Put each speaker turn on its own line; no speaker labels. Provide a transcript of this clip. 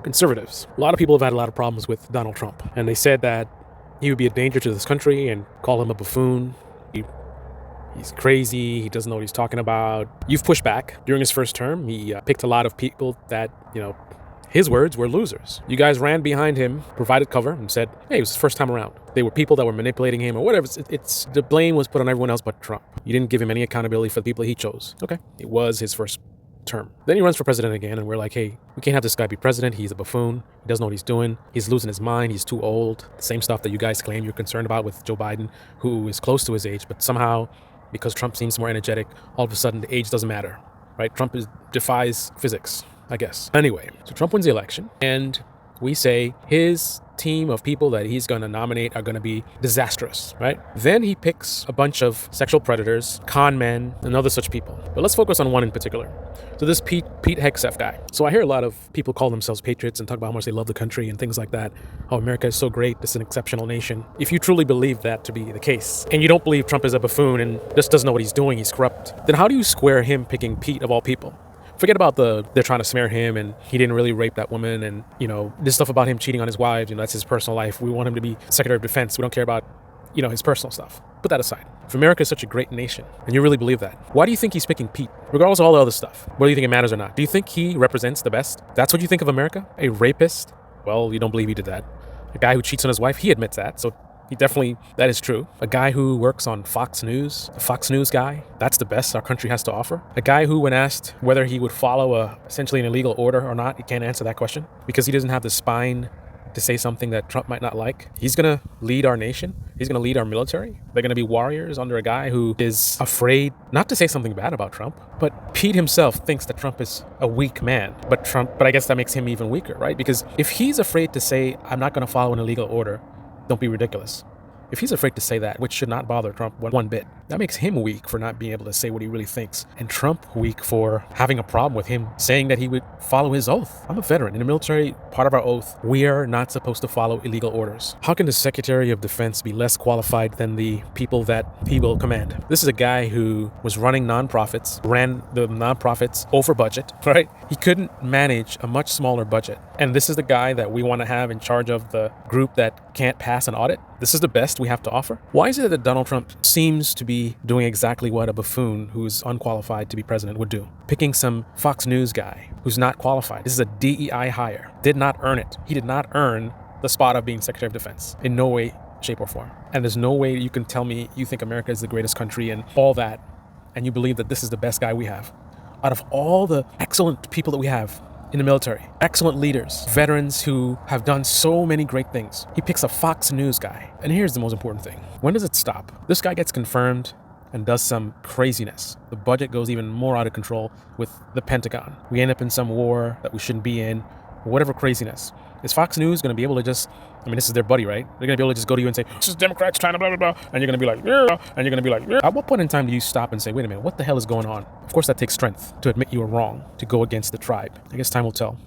Conservatives. A lot of people have had a lot of problems with Donald Trump, and they said that he would be a danger to this country and call him a buffoon. He's crazy. He doesn't know what he's talking about. You've pushed back. During his first term, he picked a lot of people that, his words were losers. You guys ran behind him, provided cover, and said, hey, it was his first time around. They were people that were manipulating him or whatever. It's the blame was put on everyone else but Trump. You didn't give him any accountability for the people he chose. Okay. It was his first term. Then he runs for president again, and we're like, hey, we can't have this guy be president. He's a buffoon. He doesn't know what he's doing. He's losing his mind. He's too old. The same stuff that you guys claim you're concerned about with Joe Biden, who is close to his age, but somehow, because Trump seems more energetic, all of a sudden the age doesn't matter, right? Trump defies physics, I guess. Anyway, so Trump wins the election, and we say his team of people that he's going to nominate are going to be disastrous, right? Then he picks a bunch of sexual predators, con men, and other such people. But let's focus on one in particular. So this Pete Hegseth guy. So I hear a lot of people call themselves patriots and talk about how much they love the country and things like that. How America is so great. It's an exceptional nation. If you truly believe that to be the case, and you don't believe Trump is a buffoon and just doesn't know what he's doing, he's corrupt, then how do you square him picking Pete of all people? Forget about they're trying to smear him and he didn't really rape that woman and, this stuff about him cheating on his wives, that's his personal life. We want him to be Secretary of Defense. We don't care about, his personal stuff. Put that aside. If America is such a great nation and you really believe that, why do you think he's picking Pete? Regardless of all the other stuff, whether you think it matters or not, do you think he represents the best? That's what you think of America? A rapist? Well, you don't believe he did that. A guy who cheats on his wife, he admits that. So that is true. A guy who works on Fox News, the Fox News guy, that's the best our country has to offer. A guy who, when asked whether he would follow essentially an illegal order or not, he can't answer that question because he doesn't have the spine to say something that Trump might not like. He's going to lead our nation. He's going to lead our military. They're going to be warriors under a guy who is afraid not to say something bad about Trump. But Pete himself thinks that Trump is a weak man. But I guess that makes him even weaker, right? Because if he's afraid to say, I'm not going to follow an illegal order, don't be ridiculous. If he's afraid to say that, which should not bother Trump one bit, that makes him weak for not being able to say what he really thinks. And Trump weak for having a problem with him saying that he would follow his oath. I'm a veteran. In the military, part of our oath, we are not supposed to follow illegal orders. How can the Secretary of Defense be less qualified than the people that he will command? This is a guy who was running nonprofits, ran the nonprofits over budget, right? He couldn't manage a much smaller budget. And this is the guy that we want to have in charge of the group that can't pass an audit. This is the best we have to offer. Why is it that Donald Trump seems to be doing exactly what a buffoon who's unqualified to be president would do? Picking some Fox News guy who's not qualified. This is a DEI hire. Did not earn it. He did not earn the spot of being Secretary of Defense in no way, shape, or form. And there's no way you can tell me you think America is the greatest country and all that, and you believe that this is the best guy we have. Out of all the excellent people that we have in the military, excellent leaders, veterans who have done so many great things, he picks a Fox News guy. And here's the most important thing. When does it stop? This guy gets confirmed and does some craziness. The budget goes even more out of control with the Pentagon. We end up in some war that we shouldn't be in, or whatever craziness. Is Fox News going to be able to this is their buddy, right? They're going to be able to just go to you and say, this is Democrats trying to blah, blah, blah. And you're going to be like, yeah. And you're going to be like, yeah. At what point in time do you stop and say, wait a minute, what the hell is going on? Of course, that takes strength to admit you were wrong, to go against the tribe. I guess time will tell.